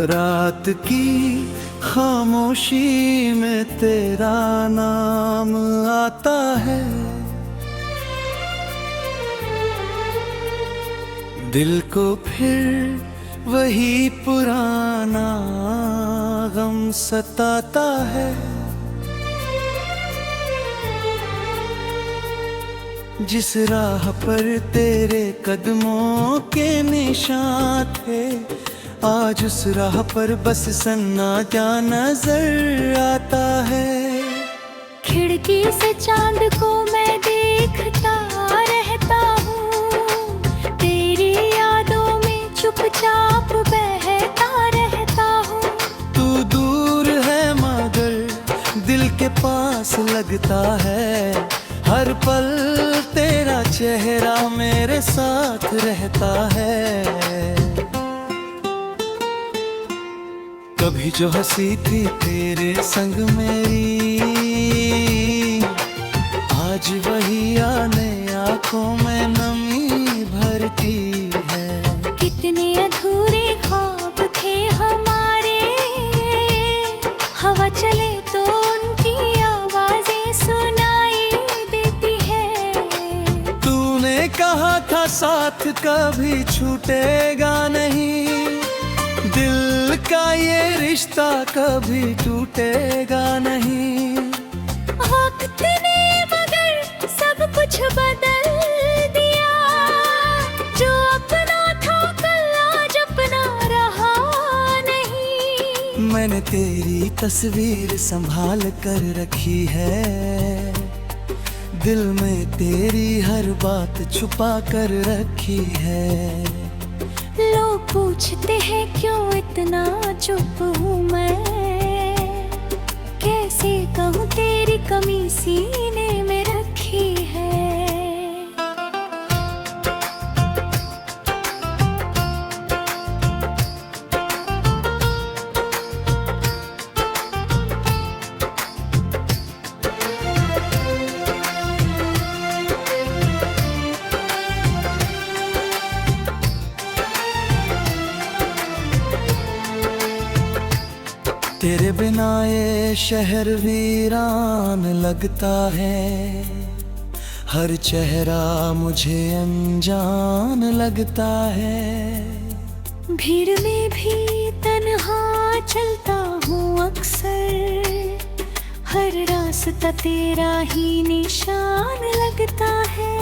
रात की खामोशी में तेरा नाम आता है। दिल को फिर वही पुराना गम सताता है। जिस राह पर तेरे कदमों के निशान थे, आज उस राह पर बस सन्नाटा नजर आता है। खिड़की से चांद को मैं देखता रहता हूँ, तेरी यादों में चुपचाप बहता रहता हूँ। तू दूर है मगर दिल के पास लगता है। हर पल तेरा चेहरा मेरे साथ रहता है। कभी जो हंसी थी तेरे संग मेरी, आज वही आने आंखों में नमी भरती है। कितने अधूरे ख्वाब थे हमारे, हवा चले तो उनकी आवाजें सुनाई देती है। तूने कहा था साथ कभी छूटेगा नहीं, दिल का ये रिश्ता कभी टूटेगा नहीं। वक्त ने मगर सब कुछ बदल दिया, जो अपना था कल आज अपना रहा नहीं। मैंने तेरी तस्वीर संभाल कर रखी है, दिल में तेरी हर बात छुपा कर रखी है। लोग पूछते हैं क्यों इतना चुप हूँ मैं, कैसे कहूँ तेरी कमी सीने में रखी है। तेरे बिना ये शहर वीरान लगता है, हर चेहरा मुझे अनजान लगता है। भीड़ में भी तन्हा चलता हूँ अक्सर, हर रास्ता तेरा ही निशान लगता है।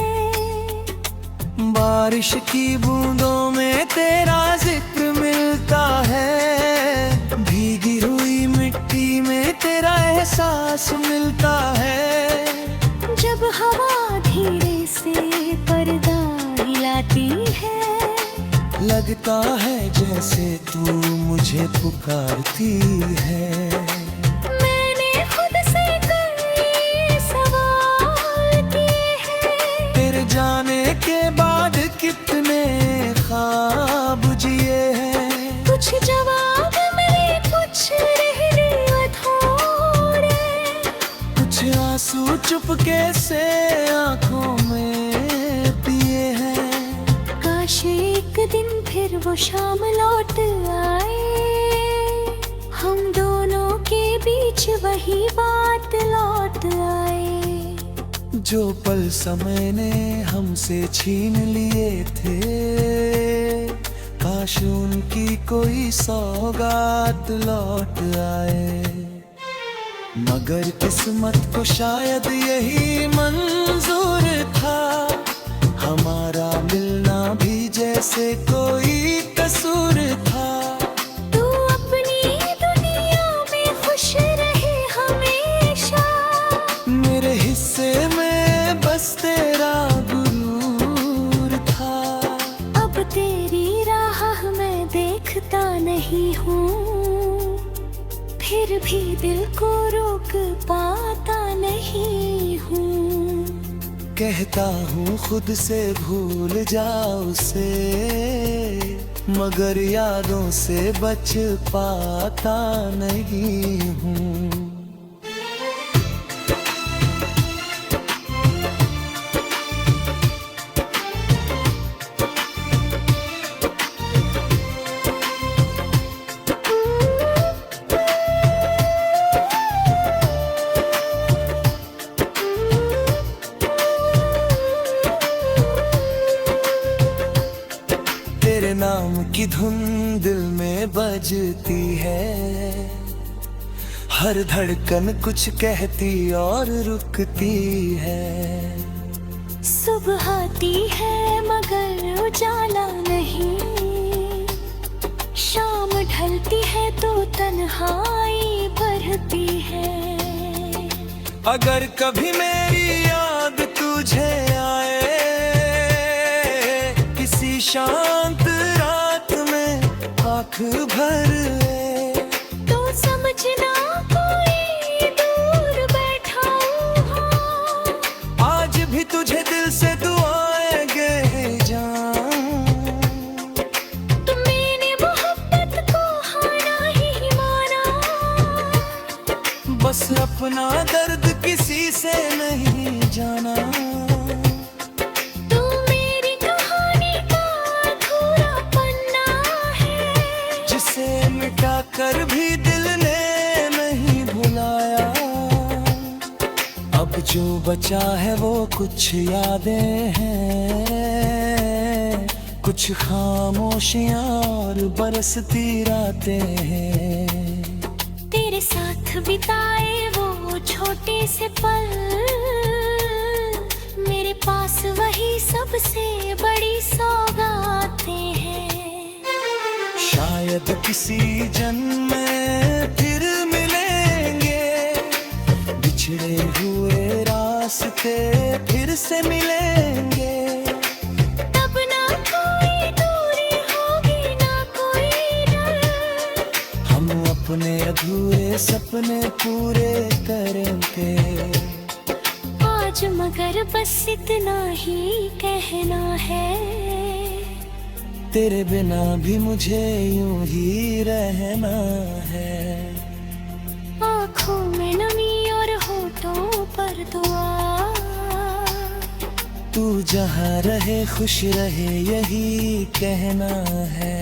बारिश की बूंदों में तेरा जिक्र मिलता है, भीगी हुई मिट्टी में तेरा एहसास मिलता है। जब हवा धीरे से पर्दा हिलाती है, लगता है जैसे तू मुझे पुकारती है। मैंने खुद से कई सवाल किए हैं, तेरे जाने के बाद कितने ख्वाब जिए हैं। कुछ जवाब मिले कुछ रह अधूरे, कुछ आंसू चुपके से आंखों में पिए हैं। काश एक दिन फिर वो शाम लौट आए, हम दोनों के बीच वही बात लौट आए। जो पल समय ने हमसे छीन लिए थे, काश उनकी कोई सौगात लौट आए। मगर किस्मत को शायद यही मंजूर था, हमारा मिलना भी जैसे कोई कसूर था। तू अपनी दुनिया में खुश रहे हमेशा, मेरे हिस्से में बस तेरा गुरूर था। अब तेरी राह मैं देखता नहीं हूँ, फिर भी दिल को रोक पाता नहीं हूँ। कहता हूँ खुद से भूल जाओ उसे, मगर यादों से बच पाता नहीं हूँ। नाम की धुन दिल में बजती है, हर धड़कन कुछ कहती और रुकती है। सुबह आती है मगर उजाला नहीं, शाम ढलती है तो तन्हाई बढ़ती है। अगर कभी मेरी याद तुझे आए किसी शांत रात में आँख भर ले, तो समझना कोई दूर बैठा हूँ। आज भी तुझे दिल से दुआएं गे जान। मैंने मोहब्बत को हारा ही माना, बस अपना दर्द किसी से नहीं जाना। तू मेरी कहानी का अधूरा पन्ना है, जिसे मिटा कर भी दिल ने नहीं भुलाया। अब जो बचा है वो कुछ यादें हैं, कुछ खामोशियां और बरसती रातें हैं। तेरे साथ बिताए वो छोटे से पल, मेरे पास वही सबसे बड़ी सौगातें हैं। शायद किसी जन्म में फिर मिलेंगे, बिछड़े हुए रास्ते फिर से मिलेंगे। तब ना कोई दूरी होगी ना कोई डर, हम अपने अधूरे सपने पूरे करेंगे। आज मगर बस इतना ही कहना है, तेरे बिना भी मुझे यूं ही रहना है। आँखों में नमी और होठों पर दुआ, तू जहाँ रहे खुश रहे यही कहना है।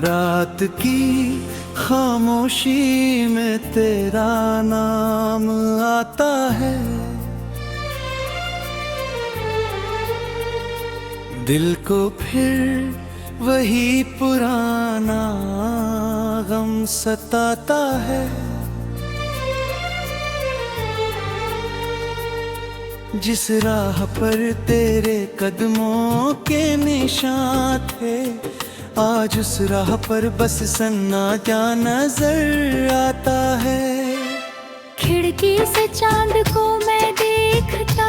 रात की खामोशी में तेरा नाम आता है, दिल को फिर वही पुराना गम सताता है। जिस राह पर तेरे कदमों के निशान थे, आज उस राह पर बस सन्नाटा नजर आता है। खिड़की से चांद को मैं देखता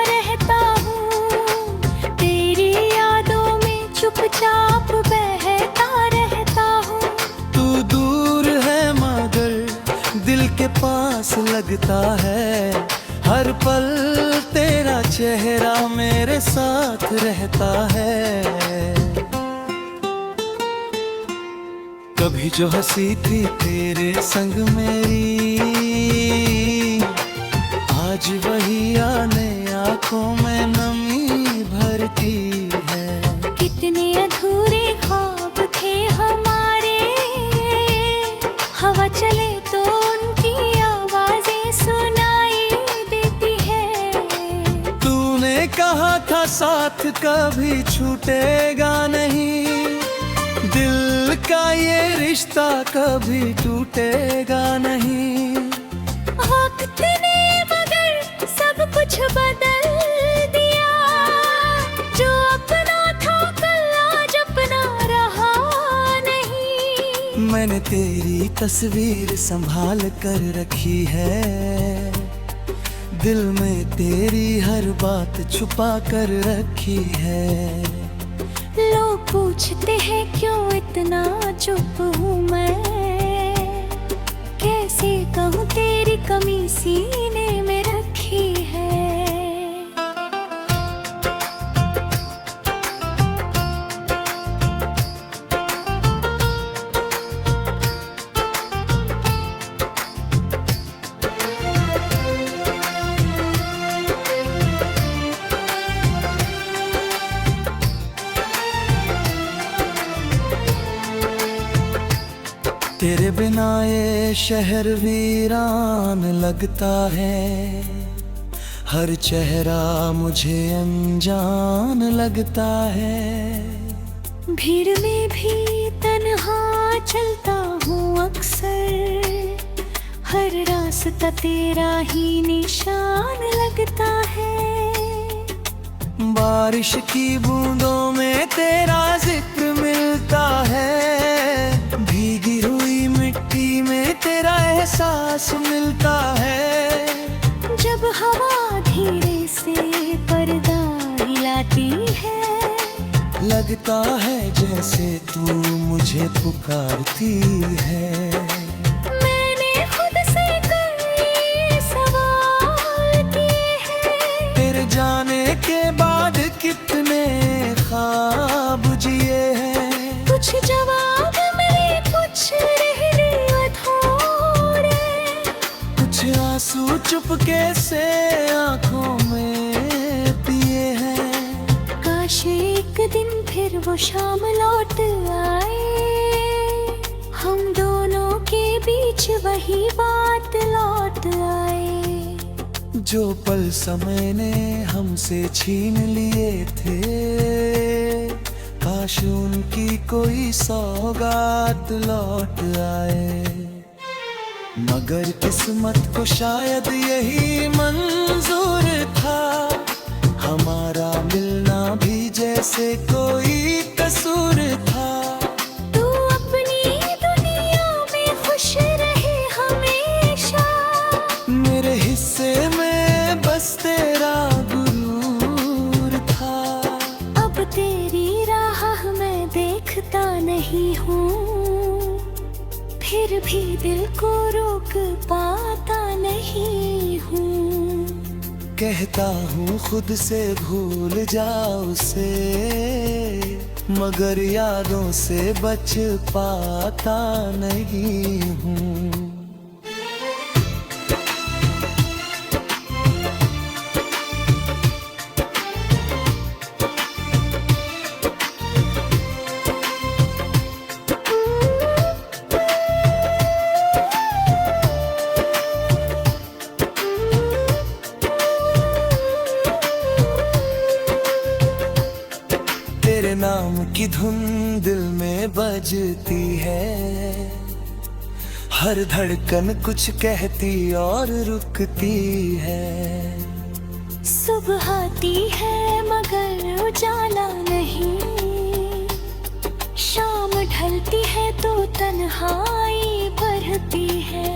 रहता हूँ, तेरी यादों में चुपचाप बहता रहता हूँ। तू दूर है मगर दिल के पास लगता है, हर पल तेरा चेहरा मेरे साथ रहता है। कभी जो हंसी थी तेरे संग मेरी, आज वही आने आंखों में नमी भरती है। कितने अधूरे ख्वाब थे हमारे, हवा चले तो उनकी आवाजें सुनाई देती है। तूने कहा था साथ कभी छूटेगा नहीं, दिल का ये रिश्ता कभी टूटेगा नहीं। वक्त ने मगर सब कुछ बदल दिया, जो अपना था कल आज अपना रहा नहीं। मैंने तेरी तस्वीर संभाल कर रखी है, दिल में तेरी हर बात छुपा कर रखी है। लोग पूछते हैं क्यों इतना चुप हूँ मैं, कैसे कहूँ तेरी कमी सीने में रखी है। तेरे बिना ये शहर वीरान लगता है, हर चेहरा मुझे अनजान लगता है। भीड़ में भी तन्हा चलता हूँ अक्सर, हर रास्ता तेरा ही निशान लगता है। बारिश की बूंदों में तेरा जिक्र मिलता है, भीगी हुई मिट्टी में तेरा एहसास मिलता है। जब हवा धीरे से पर्दा हिलाती है, लगता है जैसे तू मुझे पुकारती है। मैंने खुद से कई सवाल किए हैं, तेरे जाने के बाद कितने ख्वाब जिए हैं। कुछ जवाब मिले, कुछ रहने अधूरे, कुछ आंसू चुपके से आंखों में पिए हैं। काश एक दिन फिर वो शाम लौट आए, हम दोनों के बीच वही बात लौट आए। जो पल समय ने हमसे छीन लिए थे, काश उनकी कोई सौगात लौट आए। मगर किस्मत को शायद यही मंजूर था, हमारा मिलना भी जैसे कोई कसूर था। तू अपनी दुनिया में खुश रहे हमेशा, मेरे हिस्से में बस तेरा गुरूर था। अब तेरी राह मैं देखता नहीं हूँ, फिर भी दिल को रोक पाता नहीं हूँ। कहता हूँ खुद से भूल जाओ उसे, मगर यादों से बच पाता नहीं हूँ। तेरे नाम की धुन दिल में बजती है, हर धड़कन कुछ कहती और रुकती है। सुबह आती है मगर उजाला नहीं, शाम ढलती है तो तन्हाई बढ़ती है।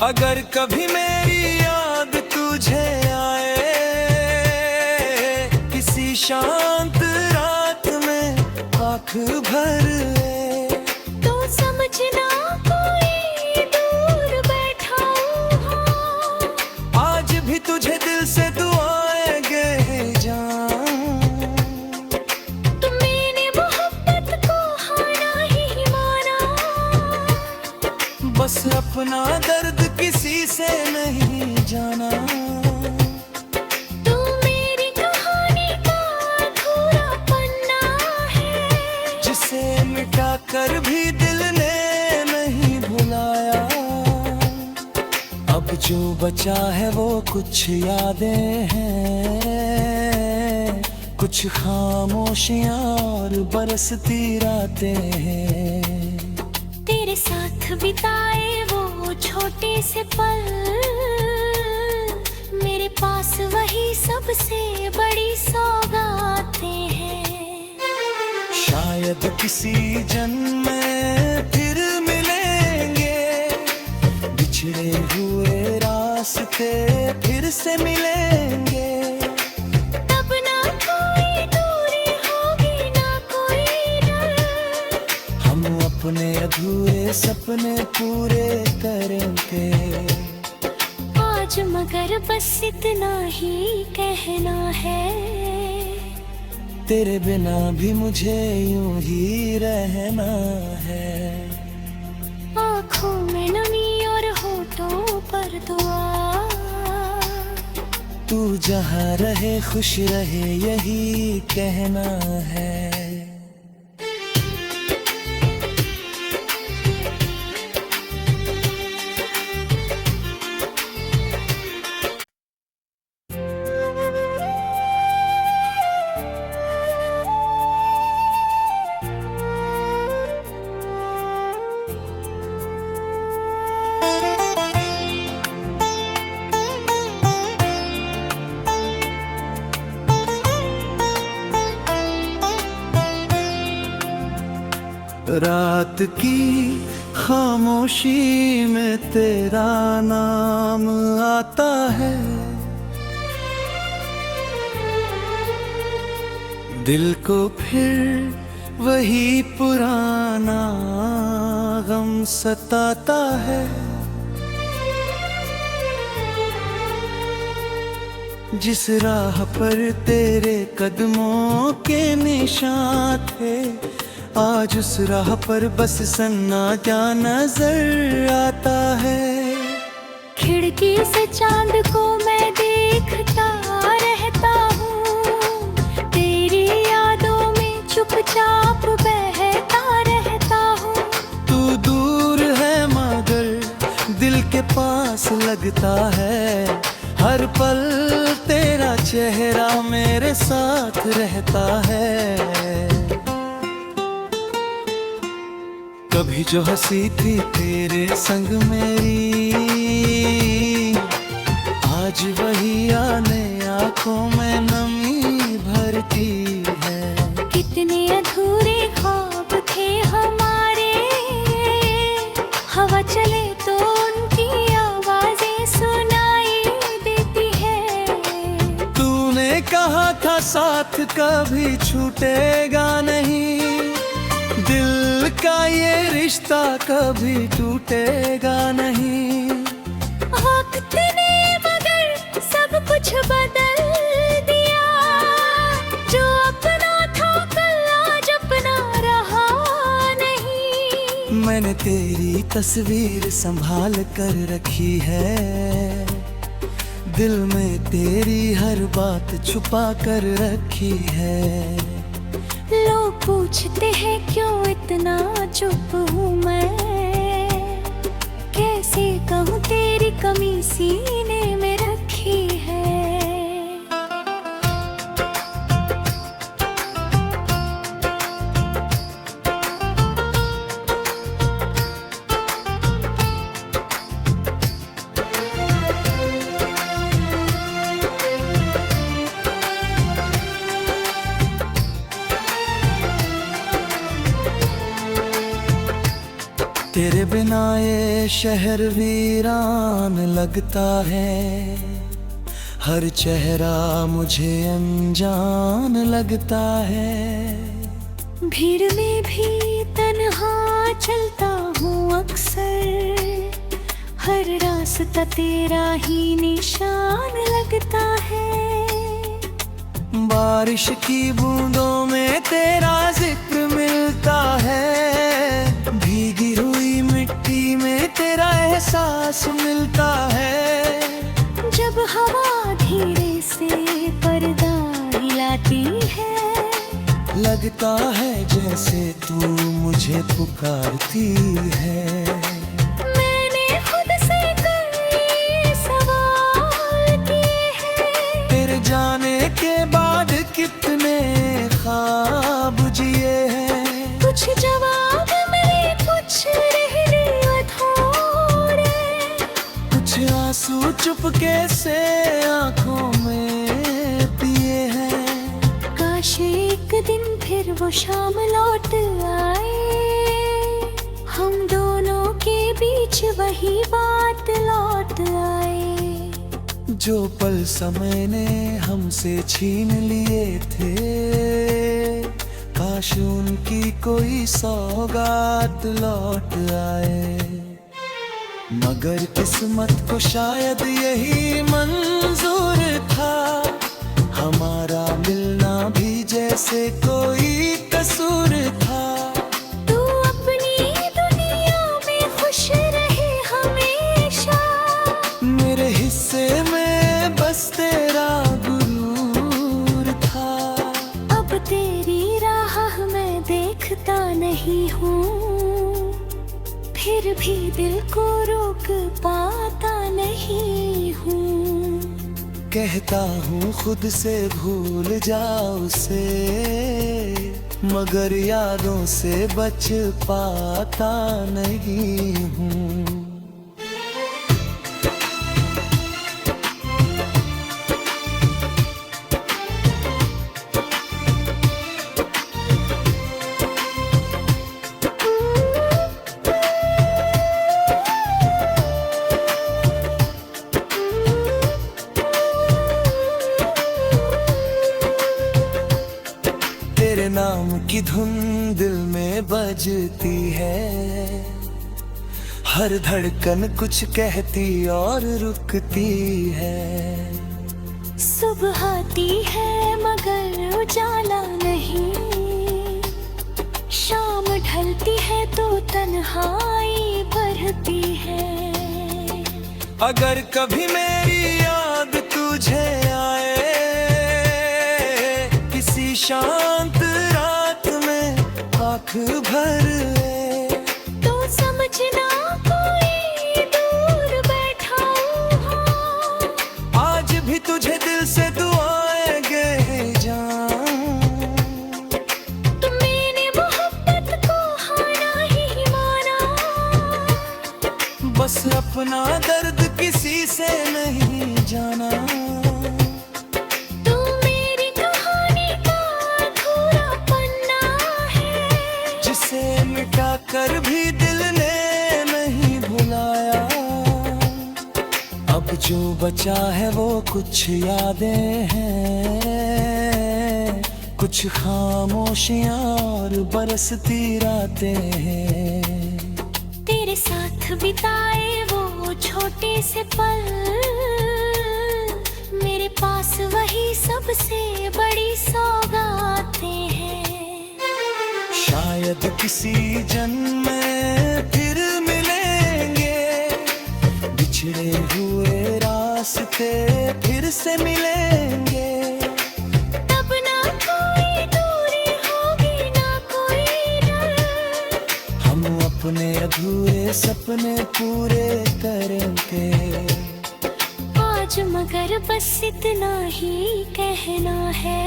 अगर कभी मेरी याद तुझे आए, किसी शांत रात में आँख भर ले, तो समझना कोई दूर बैठा हूँ। आज भी तुझे दिल से दुआएं गे जाऊं। मैंने मोहब्बत को हारा ही माना, बस अपना दर्द किसी से नहीं जाना। तू मेरी कहानी का अधूरा पन्ना है, जिसे मिटा कर भी दिल ने नहीं भुलाया। अब जो बचा है वो कुछ यादें हैं, कुछ खामोशियां और बरसती रातें हैं। तेरे साथ बिताए वो छोटे से पल, मेरे पास वही सबसे बड़ी सौगातें हैं। शायद किसी जन्म में फिर मिलेंगे, बिछड़े हुए रास्ते फिर से मिलेंगे। तब ना कोई दूरी होगी ना कोई डर, हम अपने अधूरे सपने पूरे करेंगे। आज मगर बस इतना ही कहना है, तेरे बिना भी मुझे यूं ही रहना है। आँखों में नमी और होठों पर दुआ, तू जहाँ रहे खुश रहे यही कहना है। रात की खामोशी में तेरा नाम आता है। दिल को फिर वही पुराना गम सताता है। जिस राह पर तेरे कदमों के निशान थे, आज उस राह पर बस सन्नाटा नजर आता है। खिड़की से चांद को मैं देखता रहता हूँ, तेरी यादों में चुपचाप बहता रहता हूँ। तू दूर है मगर दिल के पास लगता है। हर पल तेरा चेहरा मेरे साथ रहता है। कभी जो हंसी थी तेरे संग मेरी, आज वही आने आंखों में नमी भरती है। कितने अधूरे ख्वाब थे हमारे, हवा चले तो उनकी आवाजें सुनाई देती है। तूने कहा था साथ कभी छूटेगा नहीं, दिल का ये रिश्ता कभी टूटेगा नहीं। वक्त ने मगर सब कुछ बदल दिया, जो अपना था कल आज अपना रहा नहीं। मैंने तेरी तस्वीर संभाल कर रखी है, दिल में तेरी हर बात छुपा कर रखी है। लोग पूछते हैं क्यों इतना चुप हूँ मैं, कैसे कहूँ तेरी कमी सीने में रखी है। तेरे बिना ये शहर वीरान लगता है, हर चेहरा मुझे अनजान लगता है। भीड़ में भी तन्हा चलता हूँ अक्सर, हर रास्ता तेरा ही निशान लगता है। बारिश की बूंदों में तेरा जिक्र मिलता है, भीगी हुई मिट्टी में तेरा एहसास मिलता है। जब हवा धीरे से पर्दा हिलाती है, लगता है जैसे तू मुझे पुकारती है। मैंने खुद से कई सवाल किए हैं, तेरे जाने के बाद कितने ख्वाब जिए हैं। कुछ जवाब मिले कुछ रह गए अधूरे, कुछ आंसू चुपके से आंखों में पिए हैं। काश एक दिन फिर वो शाम लौट आए, हम दोनों के बीच वही बात लौट आए। जो पल समय ने हमसे छीन लिए थे, काश उनकी कोई सौगात लौट आए। मगर किस्मत को शायद यही मंजूर था, हमारा मिलना भी जैसे कोई कसूर था। तू अपनी दुनिया में खुश रहे हमेशा, मेरे हिस्से में बस तेरा गुरूर था। अब तेरी राह मैं देखता नहीं हूँ, फिर भी दिल को रोक पाता नहीं हूँ। कहता हूँ खुद से भूल जाओ उसे, मगर यादों से बच पाता नहीं हूँ। नाम की धुन दिल में बजती है, हर धड़कन कुछ कहती और रुकती है। सुबह आती है मगर उजाला नहीं, शाम ढलती है तो तन्हाई बढ़ती है। अगर कभी मेरी याद तुझे आए किसी शांत रात में आँख भर ले, तो समझना कोई दूर बैठा हूँ। आज भी तुझे दिल से दुआएं गे जाऊं। मैंने मोहब्बत को हारा ही माना, बस अपना दर्द किसी से नहीं जाना। तू मेरी कहानी का अधूरा पन्ना है, जिसे मिटा कर भी दिल ने नहीं भुलाया। अब जो बचा है वो कुछ यादें हैं, कुछ खामोशियां और बरसती रातें हैं। तेरे साथ बिताए वो छोटे से पल, मेरे पास वही सबसे बड़ी सौगातें हैं। शायद किसी जन्म में फिर मिलेंगे, बिछड़े हुए रास्ते फिर से मिलेंगे। तब ना कोई दूरी होगी ना कोई डर, हम अपने अधूरे सपने पूरे करेंगे। आज मगर बस इतना ही कहना है,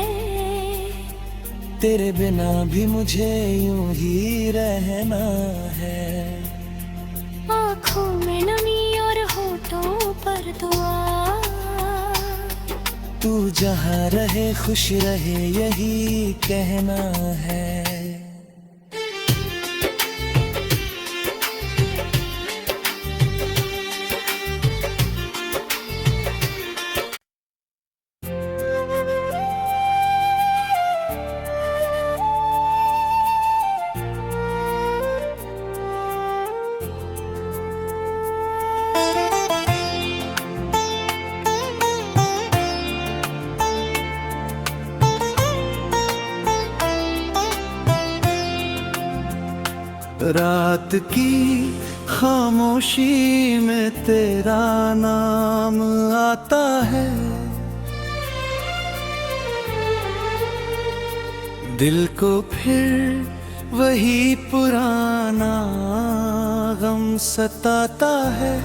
तेरे बिना भी मुझे यूं ही रहना है। आँखों में नमी और होठों पर दुआ, तू जहाँ रहे खुश रहे यही कहना है। रात की खामोशी में तेरा नाम आता है, दिल को फिर वही पुराना गम सताता है।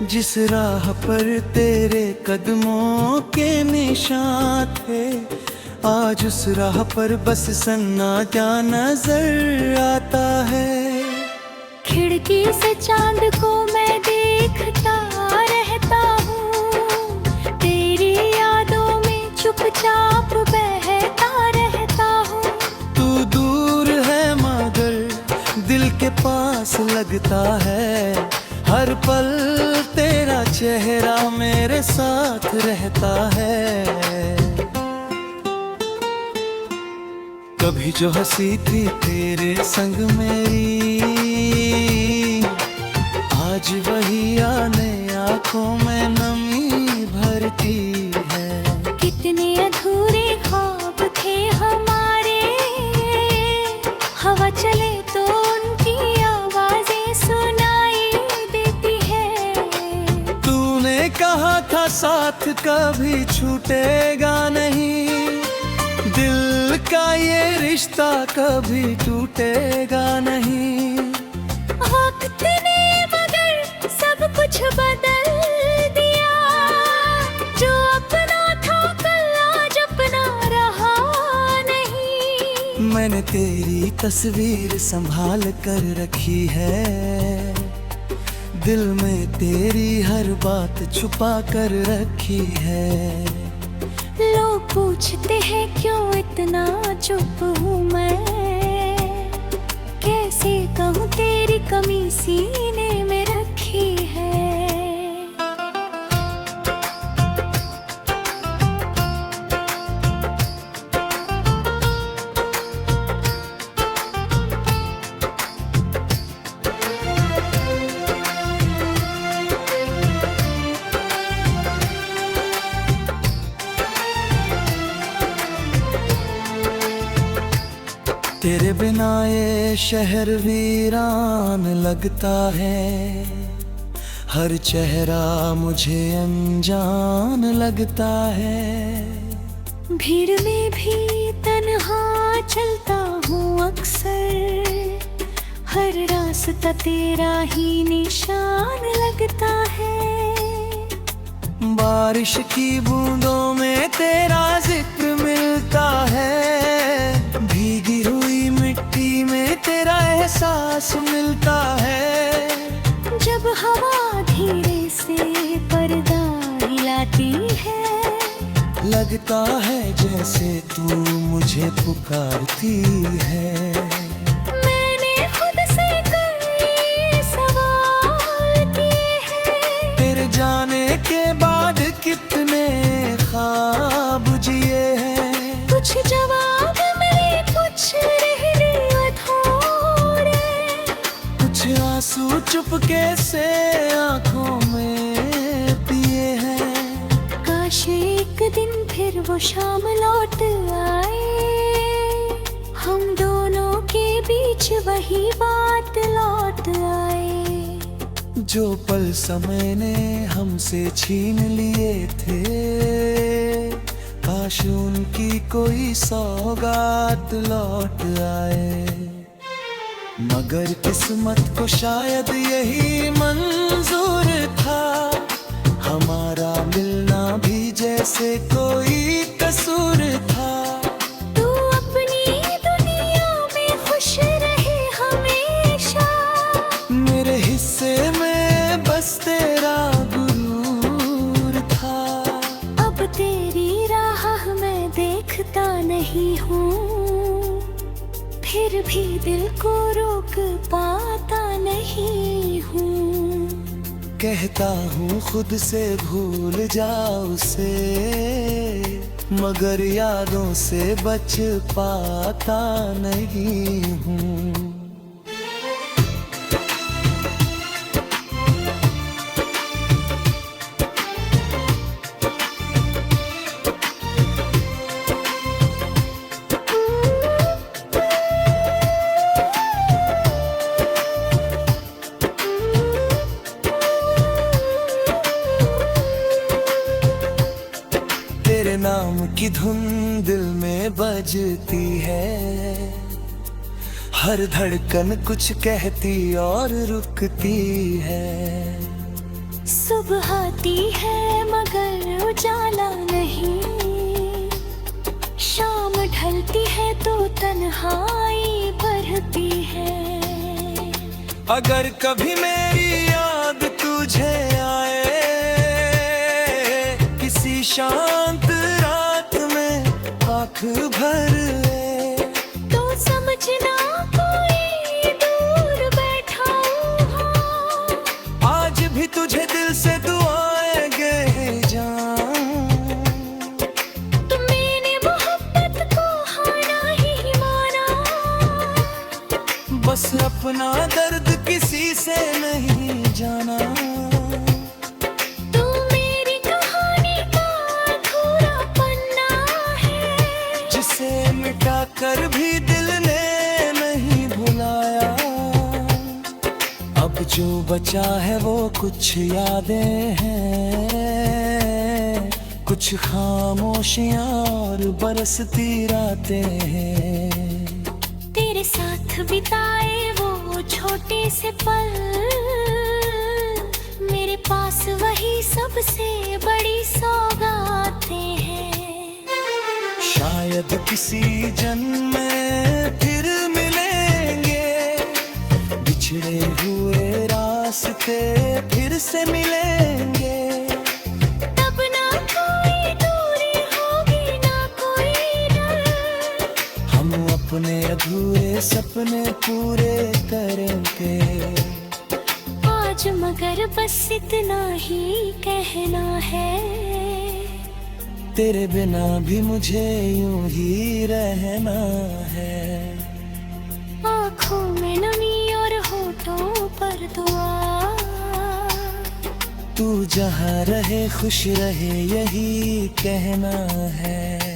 जिस राह पर तेरे कदमों के निशान थे, आज उस राह पर बस सन्नाटा नजर आता है। खिड़की से चांद को मैं देखता रहता हूँ, तेरी यादों में चुपचाप बहता रहता हूँ। तू दूर है मगर दिल के पास लगता है, हर पल तेरा चेहरा मेरे साथ रहता है। कभी जो हंसी थी तेरे संग मेरी, आज वही आने आंखों में नमी भरती है। कितने अधूरे ख्वाब थे हमारे, हवा चले तो उनकी आवाजें सुनाई देती है। तूने कहा था साथ कभी छूटेगा नहीं, दिल का ये रिश्ता कभी टूटेगा नहीं। वक्त ने मगर सब कुछ बदल दिया, जो अपना था कल आज अपना रहा नहीं। मैंने तेरी तस्वीर संभाल कर रखी है, दिल में तेरी हर बात छुपा कर रखी है। लोग पूछते हैं क्यों इतना चुप हूँ मैं, कैसे कहूँ तेरी कमी सीने में रखी है। तेरे बिना ये शहर वीरान लगता है, हर चेहरा मुझे अनजान लगता है। भीड़ में भी तन्हा चलता हूँ अक्सर, हर रास्ता तेरा ही निशान लगता है। बारिश की बूंदों में तेरा जिक्र मिलता है, भीगी हुई मिट्टी में तेरा एहसास मिलता है। जब हवा धीरे से पर्दा हिलाती है, लगता है जैसे तू मुझे पुकारती है। मैंने खुद से कई सवाल किए हैं, तेरे जाने के बाद कितने ख्वाब जिए हैं। कुछ जवाब मिले, कुछ रह गए अधूरे, कुछ आंसू चुपके से आंखों में पिए हैं। काश एक दिन फिर वो शाम लौट आए, हम दोनों के बीच वही बात लौट आए। जो पल समय ने हमसे छीन लिए थे, काश उनकी कोई सौगात लौट आए। मगर किस्मत को शायद यही मंजूर था, हमारा मिलना भी जैसे कोई कसूर था। तू अपनी दुनिया में खुश रहे हमेशा, मेरे हिस्से में बस तेरा गुरूर था। अब तेरी राह मैं देखता नहीं हूँ, फिर भी दिल को रोक पाता नहीं हूँ। कहता हूँ खुद से भूल जाओ उसे, मगर यादों से बच पाता नहीं हूँ। तेरे नाम की धुन दिल में बजती है, हर धड़कन कुछ कहती और रुकती है। सुबह आती है मगर उजाला नहीं, शाम ढलती है तो तन्हाई बढ़ती है। अगर कभी मेरी याद तुझे आए, किसी शांत रात में आँख भर ले, तो समझना कोई दूर बैठा हूँ। आज भी तुझे दिल से दुआएं गे जाऊं। तुम मैंने मोहब्बत को हारा ही माना, बस अपना दर्द किसी से नहीं जाना। तू मेरी कहानी का अधूरा पन्ना है, जिसे मिटा कर भी दिल ने नहीं भुलाया। अब जो बचा है वो कुछ यादें हैं, कुछ खामोशियां और बरसती रातें हैं। तेरे साथ बिताए वो छोटे से पल, मेरे पास वही सबसे बड़ी सौगातें हैं। शायद किसी जन्म में फिर मिलेंगे, बिछड़े हुए रास्ते फिर से मिलेंगे। तब ना कोई दूरी होगी ना कोई डर, हम अपने अधूरे सपने पूरे करेंगे। आज मगर बस इतना ही कहना है, तेरे बिना भी मुझे यूं ही रहना है। आँखों में नमी और होठों पर दुआ, तू जहाँ रहे खुश रहे यही कहना है।